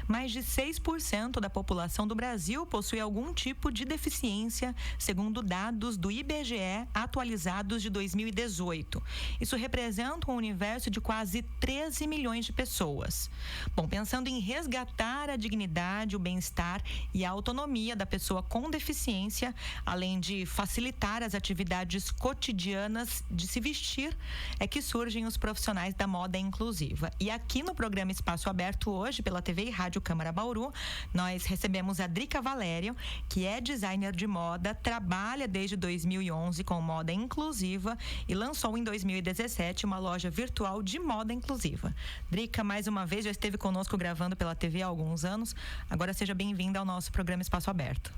Mais de 6% da população do Brasil possui algum tipo de deficiência, segundo dados do IBGE atualizados de 2018. Isso representa um universo de quase 13 milhões de pessoas. Bom, pensando em resgatar a dignidade, o bem-estar e a autonomia da pessoa com deficiência, além de facilitar as atividades cotidianas de se vestir, é que surgem os profissionais da moda inclusiva. E aqui no programa Espaço Aberto hoje, pela TV e Rádio Câmara Bauru, nós recebemos a Drica Valério, que é designer de moda, trabalha desde 2011 com moda inclusiva e lançou em 2017 uma loja virtual de moda inclusiva. Drica, mais uma vez, já esteve conosco gravando pela TV há alguns anos. Agora seja bem-vinda ao nosso programa Espaço Aberto.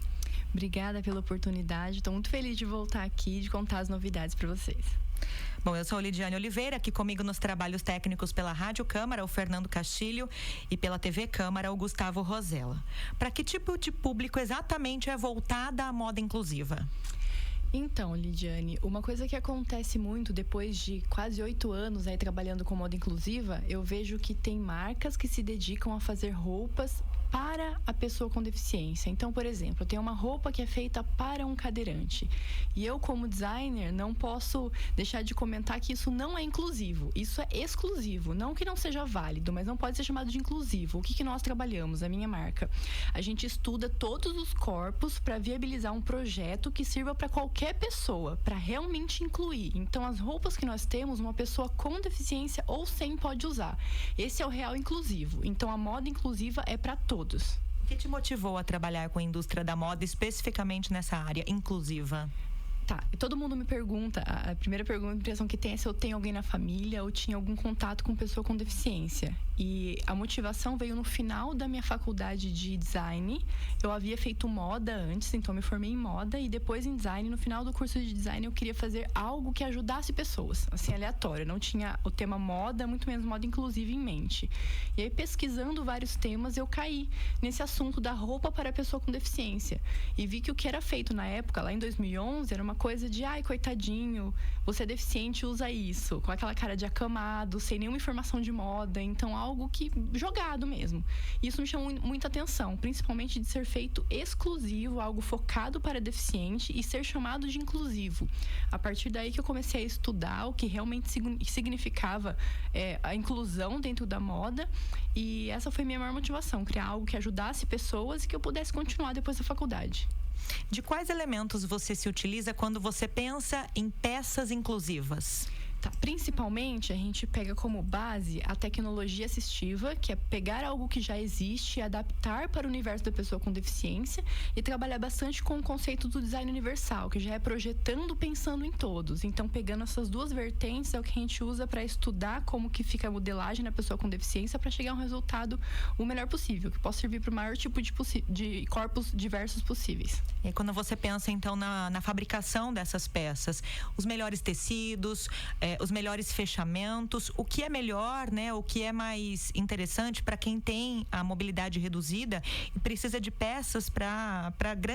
Obrigada pela oportunidade. Estou muito feliz de voltar aqui e de contar as novidades para vocês. Bom, eu sou Lidiane Oliveira, aqui comigo nos trabalhos técnicos pela Rádio Câmara, o Fernando Castilho, e pela TV Câmara, o Gustavo Rosella. Para que tipo de público exatamente é voltada a moda inclusiva? Então, Lidiane, uma coisa que acontece muito depois de quase 8 anos aí trabalhando com moda inclusiva, eu vejo que tem marcas que se dedicam a fazer roupas para a pessoa com deficiência. Então, por exemplo, eu tenho uma roupa que é feita para um cadeirante. E eu, como designer, não posso deixar de comentar que isso não é inclusivo. Isso é exclusivo. Não que não seja válido, mas não pode ser chamado de inclusivo. O que nós trabalhamos, a minha marca? A gente estuda todos os corpos para viabilizar um projeto que sirva para qualquer pessoa, para realmente incluir. Então, as roupas que nós temos, uma pessoa com deficiência ou sem pode usar. Esse é o real inclusivo. Então, a moda inclusiva é para todos. O que te motivou a trabalhar com a indústria da moda, especificamente nessa área inclusiva? Tá, e todo mundo me pergunta, a primeira pergunta, a impressão que tem é se eu tenho alguém na família ou tinha algum contato com pessoa com deficiência. E a motivação veio no final da minha faculdade de design. Eu havia feito moda antes, então me formei em moda e depois em design. No final do curso de design eu queria fazer algo que ajudasse pessoas, assim, aleatório. Não tinha o tema moda, muito menos moda inclusiva em mente. E aí, pesquisando vários temas, eu caí nesse assunto da roupa para a pessoa com deficiência. E vi que o que era feito na época, lá em 2011, era uma coisa de, ai, coitadinho, você é deficiente, usa isso, com aquela cara de acamado, sem nenhuma informação de moda, então algo que, jogado mesmo. Isso me chamou muita atenção, principalmente de ser feito exclusivo, algo focado para deficiente e ser chamado de inclusivo. A partir daí que eu comecei a estudar o que realmente significava a inclusão dentro da moda, e essa foi minha maior motivação, criar algo que ajudasse pessoas e que eu pudesse continuar depois da faculdade. De quais elementos você se utiliza quando você pensa em peças inclusivas? Tá, principalmente, a gente pega como base a tecnologia assistiva, que é pegar algo que já existe e adaptar para o universo da pessoa com deficiência, e trabalhar bastante com o conceito do design universal, que já é projetando pensando em todos. Então, pegando essas duas vertentes, é o que a gente usa para estudar como que fica a modelagem na pessoa com deficiência para chegar a um resultado o melhor possível, que possa servir para o maior tipo de corpos diversos possíveis. E quando você pensa, então, na fabricação dessas peças, os melhores tecidos, os melhores fechamentos, o que é melhor, né? O que é mais interessante para quem tem a mobilidade reduzida e precisa de peças para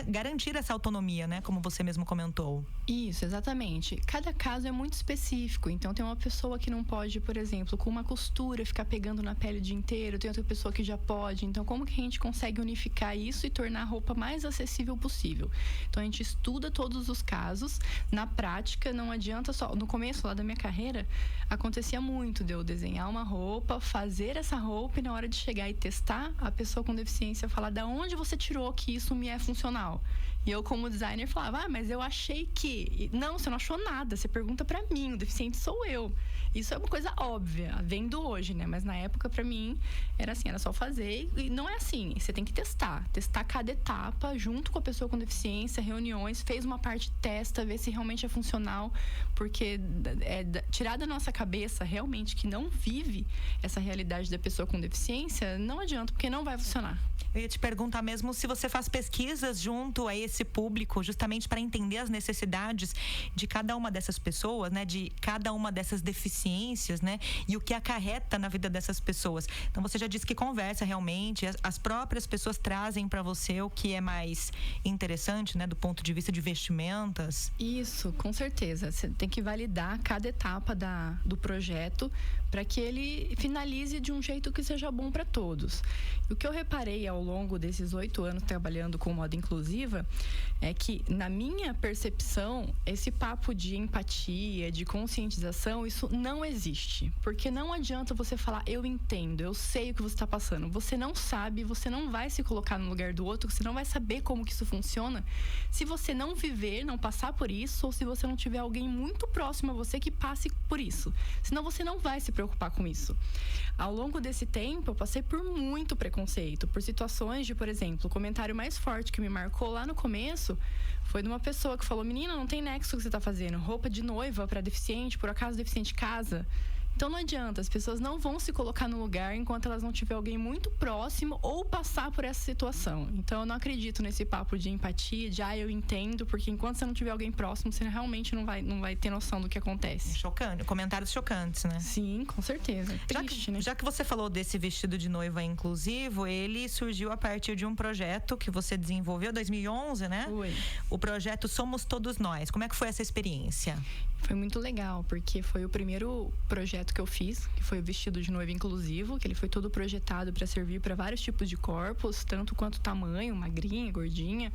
garantir essa autonomia, né? Como você mesmo comentou. Isso, exatamente. Cada caso é muito específico. Então, tem uma pessoa que não pode, por exemplo, com uma costura, ficar pegando na pele o dia inteiro. Tem outra pessoa que já pode. Então, como que a gente consegue unificar isso e tornar a roupa mais acessível possível? Então, a gente estuda todos os casos. Na prática, não adianta só... No começo lá da minha carreira, acontecia muito de eu desenhar uma roupa, fazer essa roupa e na hora de chegar e testar, a pessoa com deficiência falar: da onde você tirou que isso me é funcional? E eu, como designer, falava: mas eu achei que... Não, você não achou nada, você pergunta pra mim, o deficiente sou eu. Isso é uma coisa óbvia, vendo hoje, né? Mas na época, pra mim, era assim, era só fazer. E não é assim, você tem que testar cada etapa junto com a pessoa com deficiência, reuniões, fez uma parte, testa, vê se realmente é funcional, porque tirar da nossa cabeça realmente que não vive essa realidade da pessoa com deficiência, não adianta, porque não vai funcionar. Eu ia te perguntar mesmo se você faz pesquisas junto a esse público, justamente para entender as necessidades de cada uma dessas pessoas, né? De cada uma dessas deficiências, né? E o que acarreta na vida dessas pessoas. Então, você já disse que conversa realmente, as próprias pessoas trazem para você o que é mais interessante, né? Do ponto de vista de vestimentas. Isso, com certeza. Você tem que validar cada etapa do projeto para que ele finalize de um jeito que seja bom para todos. O que eu reparei ao longo desses 8 anos trabalhando com moda inclusiva é que, na minha percepção, esse papo de empatia, de conscientização, isso não existe. Porque não adianta você falar, eu entendo, eu sei o que você está passando. Você não sabe, você não vai se colocar no lugar do outro, você não vai saber como que isso funciona se você não viver, não passar por isso, ou se você não tiver alguém muito próximo a você que passe por isso. Senão você não vai se preocupar com isso. Ao longo desse tempo, eu passei por muito preconceito, por situações de, por exemplo, o comentário mais forte que me marcou lá no começo foi de uma pessoa que falou: menina, não tem nexo o que você está fazendo, roupa de noiva para deficiente, por acaso deficiente casa. Então não adianta, as pessoas não vão se colocar no lugar enquanto elas não tiver alguém muito próximo ou passar por essa situação. Então eu não acredito nesse papo de empatia, de eu entendo, porque enquanto você não tiver alguém próximo, você realmente não vai ter noção do que acontece. Chocante, comentários chocantes, né? Sim, com certeza. Triste, né? Já que você falou desse vestido de noiva inclusivo, ele surgiu a partir de um projeto que você desenvolveu em 2011, né? Foi. O projeto Somos Todos Nós. Como é que foi essa experiência? Foi muito legal, porque foi o primeiro projeto que eu fiz, que foi o vestido de noiva inclusivo, que ele foi todo projetado para servir para vários tipos de corpos, tanto quanto tamanho, magrinha, gordinha.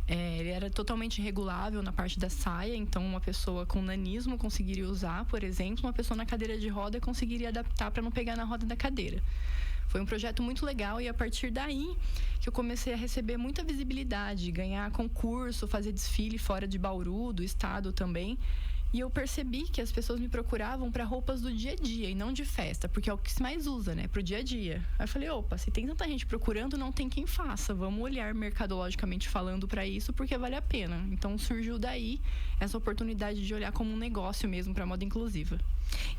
Ele era totalmente regulável na parte da saia, então uma pessoa com nanismo conseguiria usar, por exemplo, uma pessoa na cadeira de roda conseguiria adaptar para não pegar na roda da cadeira. Foi um projeto muito legal e a partir daí que eu comecei a receber muita visibilidade, ganhar concurso, fazer desfile fora de Bauru, do estado também. E eu percebi que as pessoas me procuravam para roupas do dia a dia e não de festa, porque é o que se mais usa, né, pro dia a dia. Aí eu falei, opa, se tem tanta gente procurando, não tem quem faça. Vamos olhar mercadologicamente falando para isso, porque vale a pena. Então surgiu daí essa oportunidade de olhar como um negócio mesmo para moda inclusiva.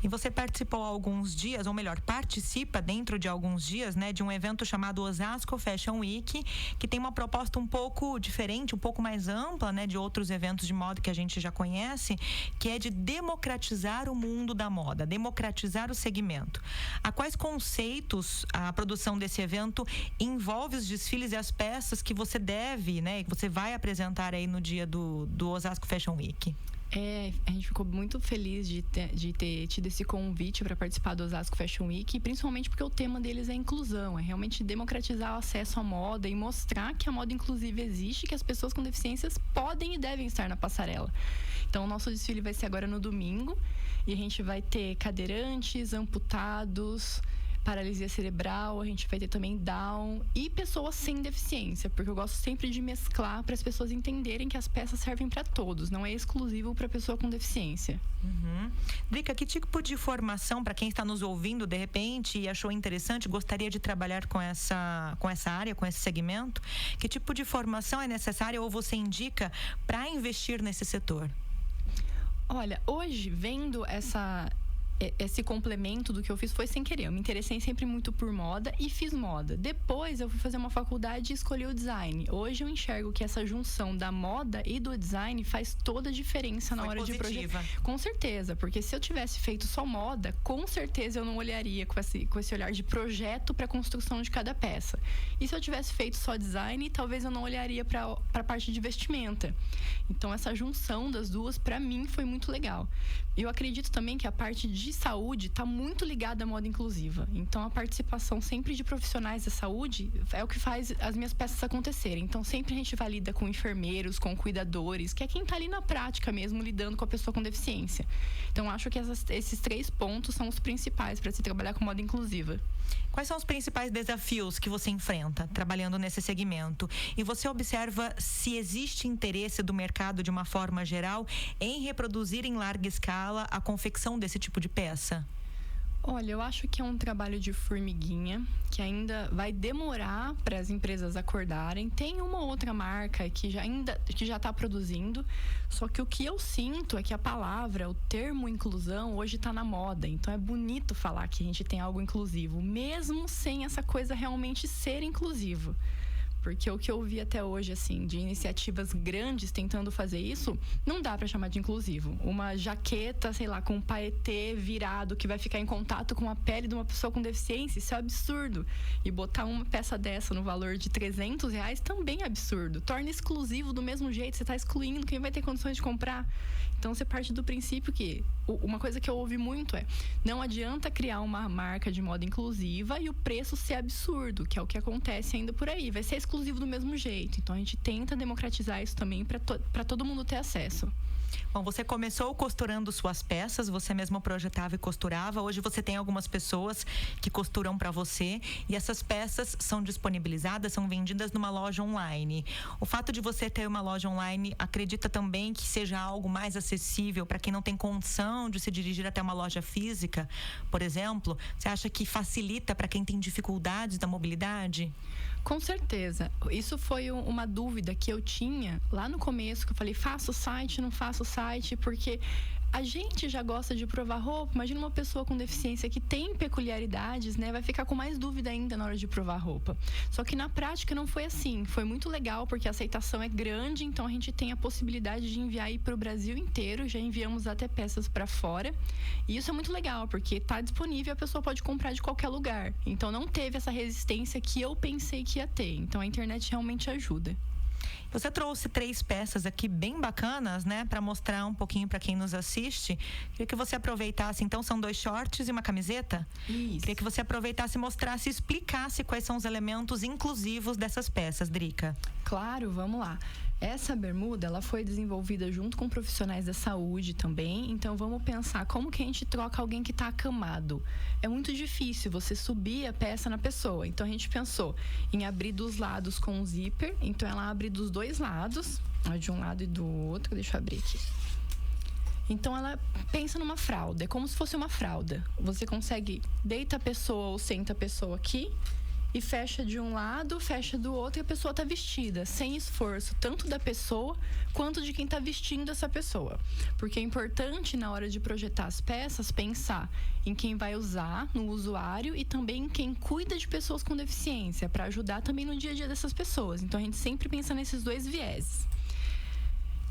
E você participou há alguns dias, ou melhor, participa dentro de alguns dias, né, de um evento chamado Osasco Fashion Week, que tem uma proposta um pouco diferente, um pouco mais ampla, né, de outros eventos de moda que a gente já conhece, que é de democratizar o mundo da moda, democratizar o segmento. A quais conceitos a produção desse evento envolve os desfiles e as peças que você deve, né, que você vai apresentar aí no dia do Osasco Fashion Week? A gente ficou muito feliz de ter tido esse convite para participar do Osasco Fashion Week, principalmente porque o tema deles é inclusão, é realmente democratizar o acesso à moda e mostrar que a moda inclusiva existe, que as pessoas com deficiências podem e devem estar na passarela. Então, o nosso desfile vai ser agora no domingo e a gente vai ter cadeirantes, amputados, paralisia cerebral, a gente vai ter também Down e pessoas sem deficiência, porque eu gosto sempre de mesclar para as pessoas entenderem que as peças servem para todos, não é exclusivo para pessoa com deficiência. Drica, que tipo de formação, para quem está nos ouvindo de repente e achou interessante, gostaria de trabalhar com essa área, com esse segmento, que tipo de formação é necessária ou você indica para investir nesse setor? Olha, hoje, vendo esse complemento do que eu fiz foi sem querer. Eu me interessei sempre muito por moda e fiz moda. Depois eu fui fazer uma faculdade e escolhi o design. Hoje eu enxergo que essa junção da moda e do design faz toda a diferença na hora de projetar. Com certeza, porque se eu tivesse feito só moda, com certeza eu não olharia com esse olhar de projeto para a construção de cada peça. E se eu tivesse feito só design, talvez eu não olharia para a parte de vestimenta. Então essa junção das duas, para mim, foi muito legal. Eu acredito também que a parte de saúde está muito ligada à moda inclusiva. Então, a participação sempre de profissionais da saúde é o que faz as minhas peças acontecerem. Então, sempre a gente valida com enfermeiros, com cuidadores, que é quem está ali na prática mesmo, lidando com a pessoa com deficiência. Então, acho que esses 3 pontos são os principais para se trabalhar com moda inclusiva. Quais são os principais desafios que você enfrenta trabalhando nesse segmento? E você observa se existe interesse do mercado, de uma forma geral, em reproduzir em larga escala a confecção desse tipo de peça? Olha, eu acho que é um trabalho de formiguinha, que ainda vai demorar para as empresas acordarem. Tem uma outra marca que já está produzindo, só que o que eu sinto é que a palavra, o termo inclusão, hoje está na moda. Então é bonito falar que a gente tem algo inclusivo, mesmo sem essa coisa realmente ser inclusivo. porque o que eu vi até hoje, assim, de iniciativas grandes tentando fazer isso, não dá pra chamar de inclusivo. Uma jaqueta, sei lá, com um paetê virado que vai ficar em contato com a pele de uma pessoa com deficiência, isso é absurdo. E botar uma peça dessa no valor de R$300 também é absurdo. Torna exclusivo do mesmo jeito, você tá excluindo quem vai ter condições de comprar. Então, você parte do princípio que uma coisa que eu ouvi muito é: não adianta criar uma marca de moda inclusiva e o preço ser absurdo, que é o que acontece ainda por aí. Vai ser exclusivo do mesmo jeito. Então, a gente tenta democratizar isso também para todo mundo ter acesso. Bom, você começou costurando suas peças, você mesmo projetava e costurava. Hoje você tem algumas pessoas que costuram para você e essas peças são disponibilizadas, são vendidas numa loja online. O fato de você ter uma loja online, acredita também que seja algo mais acessível para quem não tem condição de se dirigir até uma loja física, por exemplo? Você acha que facilita para quem tem dificuldades da mobilidade? Com certeza. Isso foi uma dúvida que eu tinha lá no começo, que eu falei: faço o site, não faço o site, porque a gente já gosta de provar roupa. Imagina uma pessoa com deficiência que tem peculiaridades, né? Vai ficar com mais dúvida ainda na hora de provar roupa. Só que na prática não foi assim. Foi muito legal, porque a aceitação é grande, então a gente tem a possibilidade de enviar aí para o Brasil inteiro. Já enviamos até peças para fora. E isso é muito legal, porque está disponível, a pessoa pode comprar de qualquer lugar. Então não teve essa resistência que eu pensei que ia ter. Então a internet realmente ajuda. Você trouxe 3 peças aqui bem bacanas, né? Para mostrar um pouquinho para quem nos assiste. Queria que você aproveitasse, então, são 2 shorts e uma camiseta? Isso. Queria que você aproveitasse, mostrasse e explicasse quais são os elementos inclusivos dessas peças, Drica. Claro, vamos lá. Essa bermuda, ela foi desenvolvida junto com profissionais da saúde também. Então, vamos pensar como que a gente troca alguém que está acamado. É muito difícil você subir a peça na pessoa. Então, a gente pensou em abrir dos lados com um zíper. Então, ela abre dos 2 lados, de um lado e do outro. Deixa eu abrir aqui. Então, ela pensa numa fralda. É como se fosse uma fralda. Você consegue deita a pessoa ou senta a pessoa aqui e fecha de um lado, fecha do outro, e a pessoa está vestida, sem esforço, tanto da pessoa quanto de quem está vestindo essa pessoa. Porque é importante, na hora de projetar as peças, pensar em quem vai usar, no usuário, e também em quem cuida de pessoas com deficiência, para ajudar também no dia a dia dessas pessoas. Então, a gente sempre pensa nesses 2 vieses.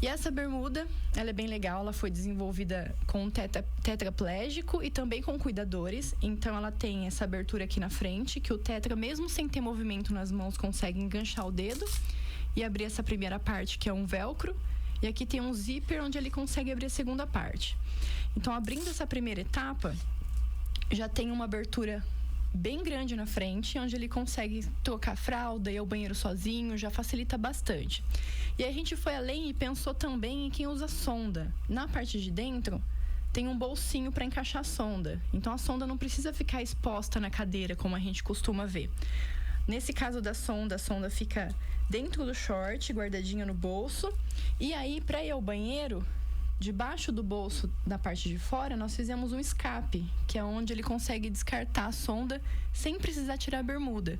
E essa bermuda, ela é bem legal, ela foi desenvolvida com um tetraplégico e também com cuidadores. Então, ela tem essa abertura aqui na frente, que o tetra, mesmo sem ter movimento nas mãos, consegue enganchar o dedo e abrir essa primeira parte, que é um velcro. E aqui tem um zíper, onde ele consegue abrir a segunda parte. Então, abrindo essa primeira etapa, já tem uma abertura bem grande na frente, onde ele consegue trocar a fralda e ir ao banheiro sozinho, já facilita bastante. E a gente foi além e pensou também em quem usa sonda. Na parte de dentro, tem um bolsinho para encaixar a sonda. Então, a sonda não precisa ficar exposta na cadeira, como a gente costuma ver. Nesse caso da sonda, a sonda fica dentro do short, guardadinha no bolso. E aí, para ir ao banheiro, debaixo do bolso, da parte de fora, nós fizemos um escape, que é onde ele consegue descartar a sonda sem precisar tirar a bermuda.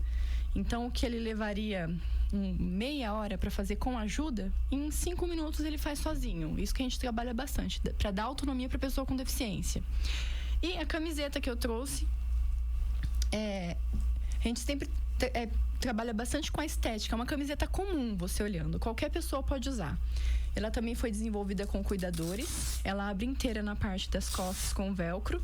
Então, o que ele levaria meia hora para fazer com ajuda, em 5 minutos ele faz sozinho. Isso que a gente trabalha bastante, para dar autonomia para pessoa com deficiência. E a camiseta que eu trouxe, a gente sempre trabalha bastante com a estética. É uma camiseta comum, você olhando, qualquer pessoa pode usar. Ela também foi desenvolvida com cuidadores. Ela abre inteira na parte das costas com velcro.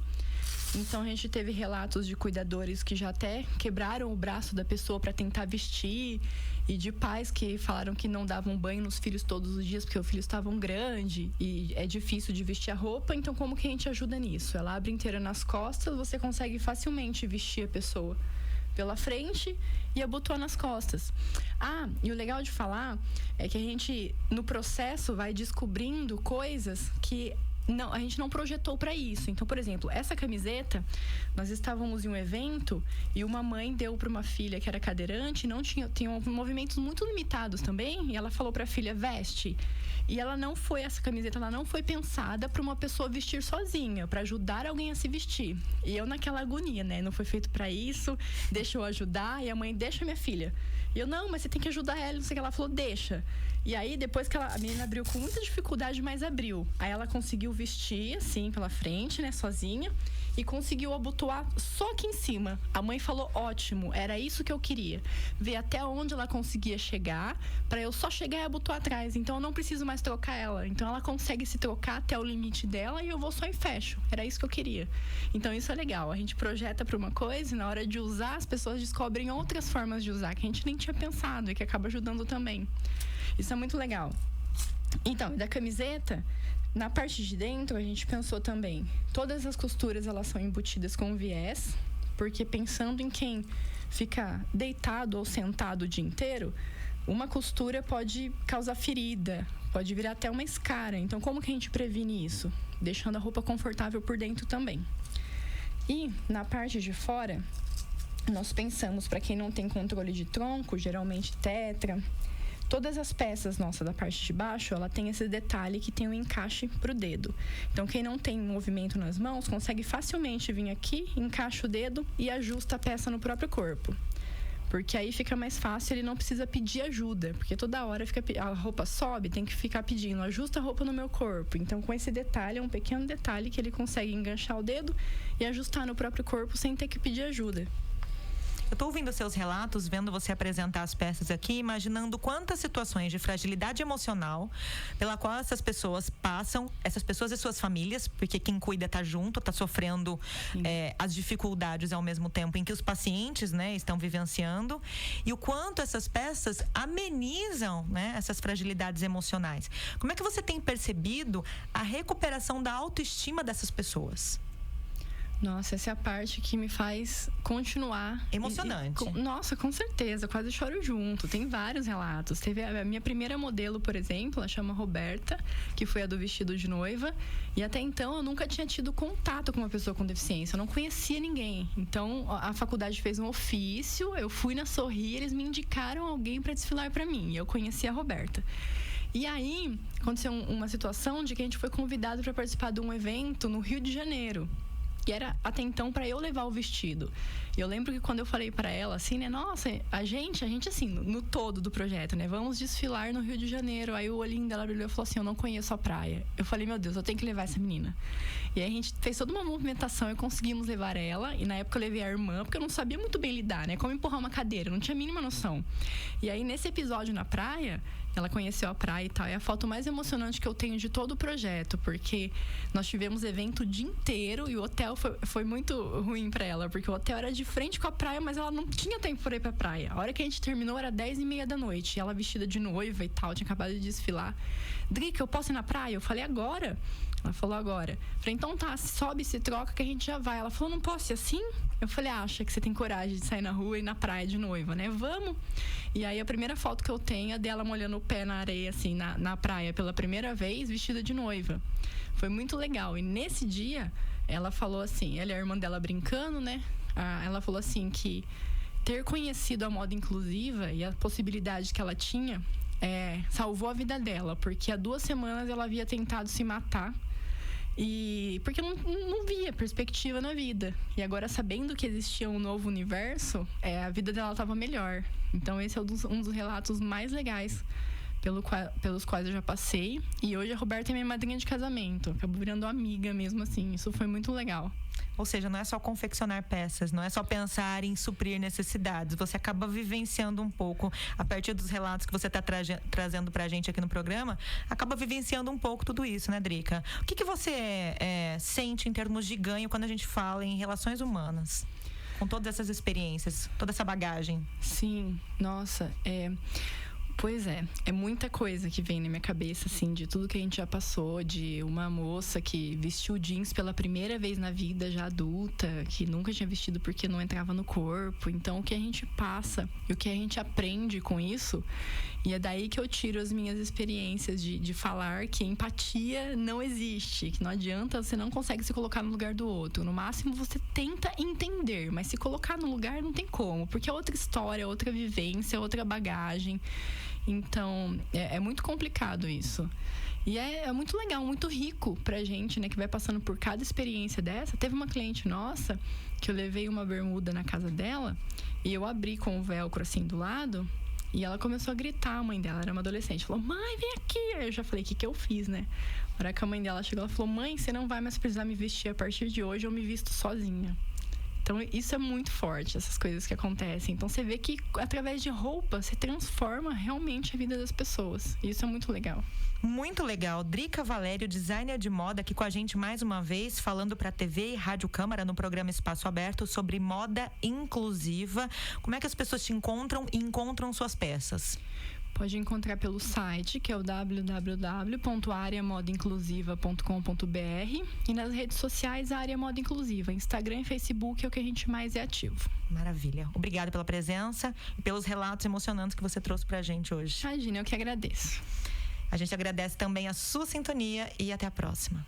Então, a gente teve relatos de cuidadores que já até quebraram o braço da pessoa para tentar vestir, e de pais que falaram que não davam banho nos filhos todos os dias porque os filhos estavam grandes e é difícil de vestir a roupa. Então, como que a gente ajuda nisso? Ela abre inteira nas costas, você consegue facilmente vestir a pessoa pela frente e abotoar nas costas. E o legal de falar é que a gente, no processo, vai descobrindo coisas que a gente não projetou para isso. Então, por exemplo, essa camiseta, nós estávamos em um evento e uma mãe deu para uma filha que era cadeirante, tinha movimentos muito limitados também, e ela falou para a filha: veste. E essa camiseta não foi pensada para uma pessoa vestir sozinha, para ajudar alguém a se vestir. E eu naquela agonia, né? Não foi feito para isso, deixa eu ajudar. E a mãe: deixa minha filha. E eu: não, mas você tem que ajudar ela, não sei o que. Ela falou: deixa. E aí, depois que a menina abriu com muita dificuldade, mas abriu. Aí ela conseguiu vestir, assim, pela frente, né, sozinha. E conseguiu abotoar só aqui em cima. A mãe falou, ótimo, era isso que eu queria. Ver até onde ela conseguia chegar, pra eu só chegar e abotoar atrás. Então eu não preciso mais trocar ela. Então ela consegue se trocar até o limite dela e eu vou só e fecho. Era isso que eu queria. Então isso é legal. A gente projeta pra uma coisa e na hora de usar, as pessoas descobrem outras formas de usar que a gente nem tinha pensado e que acaba ajudando também. Isso é muito legal. Então, da camiseta, na parte de dentro, a gente pensou também, todas as costuras elas são embutidas com viés, porque pensando em quem fica deitado ou sentado o dia inteiro, uma costura pode causar ferida, pode virar até uma escara. Então, como que a gente previne isso? Deixando a roupa confortável por dentro também. E, na parte de fora, nós pensamos, para quem não tem controle de tronco, geralmente tetra, todas as peças nossas da parte de baixo, ela tem esse detalhe que tem um encaixe pro dedo. Então, quem não tem movimento nas mãos, consegue facilmente vir aqui, encaixa o dedo e ajusta a peça no próprio corpo. Porque aí fica mais fácil, ele não precisa pedir ajuda. Porque toda hora a roupa sobe, tem que ficar pedindo, ajusta a roupa no meu corpo. Então, com esse detalhe, é um pequeno detalhe que ele consegue enganchar o dedo e ajustar no próprio corpo sem ter que pedir ajuda. Eu estou ouvindo seus relatos, vendo você apresentar as peças aqui, imaginando quantas situações de fragilidade emocional pela qual essas pessoas passam, essas pessoas e suas famílias, porque quem cuida está junto, está sofrendo as dificuldades ao mesmo tempo em que os pacientes, né, estão vivenciando, e o quanto essas peças amenizam, né, essas fragilidades emocionais. Como é que você tem percebido a recuperação da autoestima dessas pessoas? Nossa, essa é a parte que me faz continuar. Emocionante. Nossa, com certeza, quase choro junto. Tem vários relatos. Teve a minha primeira modelo, por exemplo, ela chama Roberta, que foi a do vestido de noiva. E até então eu nunca tinha tido contato com uma pessoa com deficiência, eu não conhecia ninguém. Então a faculdade fez um ofício, eu fui na Sorri, eles me indicaram alguém para desfilar para mim. E eu conheci a Roberta. E aí aconteceu uma situação de que a gente foi convidado para participar de um evento no Rio de Janeiro. E era até então para eu levar o vestido. E eu lembro que quando eu falei para ela assim, né, nossa, a gente assim, no todo do projeto, né, vamos desfilar no Rio de Janeiro. Aí o olhinho dela brilhou e falou assim, eu não conheço a praia. Eu falei, meu Deus, eu tenho que levar essa menina. E aí a gente fez toda uma movimentação e conseguimos levar ela. E na época eu levei a irmã, porque eu não sabia muito bem lidar, né, como empurrar uma cadeira, eu não tinha a mínima noção. E aí nesse episódio na praia, ela conheceu a praia e tal. É a foto mais emocionante que eu tenho de todo o projeto, porque nós tivemos evento o dia inteiro e o hotel foi muito ruim pra ela, porque o hotel era de frente com a praia, mas ela não tinha tempo pra ir pra praia. A hora que a gente terminou era 10h30 da noite, e ela vestida de noiva e tal, tinha acabado de desfilar. Drica, eu posso ir na praia? Eu falei, agora? Ela falou, agora. Falei, então tá, sobe, se troca que a gente já vai. Ela falou, não posso ir assim? Eu falei, acha que você tem coragem de sair na rua e ir na praia de noiva, né? Vamos! E aí a primeira foto que eu tenho é dela molhando o pé na areia, assim, na praia, pela primeira vez, vestida de noiva. Foi muito legal. E nesse dia, ela falou assim, ela e a irmã dela brincando, né? Ela falou assim que ter conhecido a moda inclusiva e a possibilidade que ela tinha salvou a vida dela, porque há 2 semanas ela havia tentado se matar. E porque não via perspectiva na vida. E agora, sabendo que existia um novo universo, a vida dela estava melhor. Então esse é um dos relatos mais legais pelos quais eu já passei. E hoje a Roberta é minha madrinha de casamento. Acabou virando amiga mesmo assim. Isso foi muito legal. Ou seja, não é só confeccionar peças, não é só pensar em suprir necessidades. Você acaba vivenciando um pouco, a partir dos relatos que você está trazendo pra gente aqui no programa, acaba vivenciando um pouco tudo isso, né, Drica? O que você sente em termos de ganho quando a gente fala em relações humanas? Com todas essas experiências, toda essa bagagem. Sim, nossa, Pois é muita coisa que vem na minha cabeça, assim, de tudo que a gente já passou, de uma moça que vestiu jeans pela primeira vez na vida, já adulta, que nunca tinha vestido porque não entrava no corpo. Então, o que a gente passa e o que a gente aprende com isso, e é daí que eu tiro as minhas experiências de falar que empatia não existe, que não adianta, você não consegue se colocar no lugar do outro. No máximo, você tenta entender, mas se colocar no lugar não tem como, porque é outra história, outra vivência, outra bagagem. Então, é muito complicado isso. E é muito legal, muito rico pra gente, né? Que vai passando por cada experiência dessa. Teve uma cliente nossa que eu levei uma bermuda na casa dela e eu abri com o velcro assim do lado e ela começou a gritar, a mãe dela era uma adolescente. Falou, mãe, vem aqui. Aí eu já falei, o que eu fiz, né? A hora que a mãe dela chegou, ela falou: mãe, você não vai mais precisar me vestir a partir de hoje, eu me visto sozinha. Então, isso é muito forte, essas coisas que acontecem. Então, você vê que, através de roupa, você transforma realmente a vida das pessoas. Isso é muito legal. Muito legal. Drica Valério, designer de moda, aqui com a gente mais uma vez, falando para a TV e Rádio Câmara no programa Espaço Aberto sobre moda inclusiva. Como é que as pessoas te encontram e encontram suas peças? Pode encontrar pelo site, que é o www.areamodainclusiva.com.br, e nas redes sociais, a Área Moda Inclusiva. Instagram e Facebook é o que a gente mais é ativo. Maravilha. Obrigada pela presença e pelos relatos emocionantes que você trouxe pra gente hoje. Imagina, eu que agradeço. A gente agradece também a sua sintonia e até a próxima.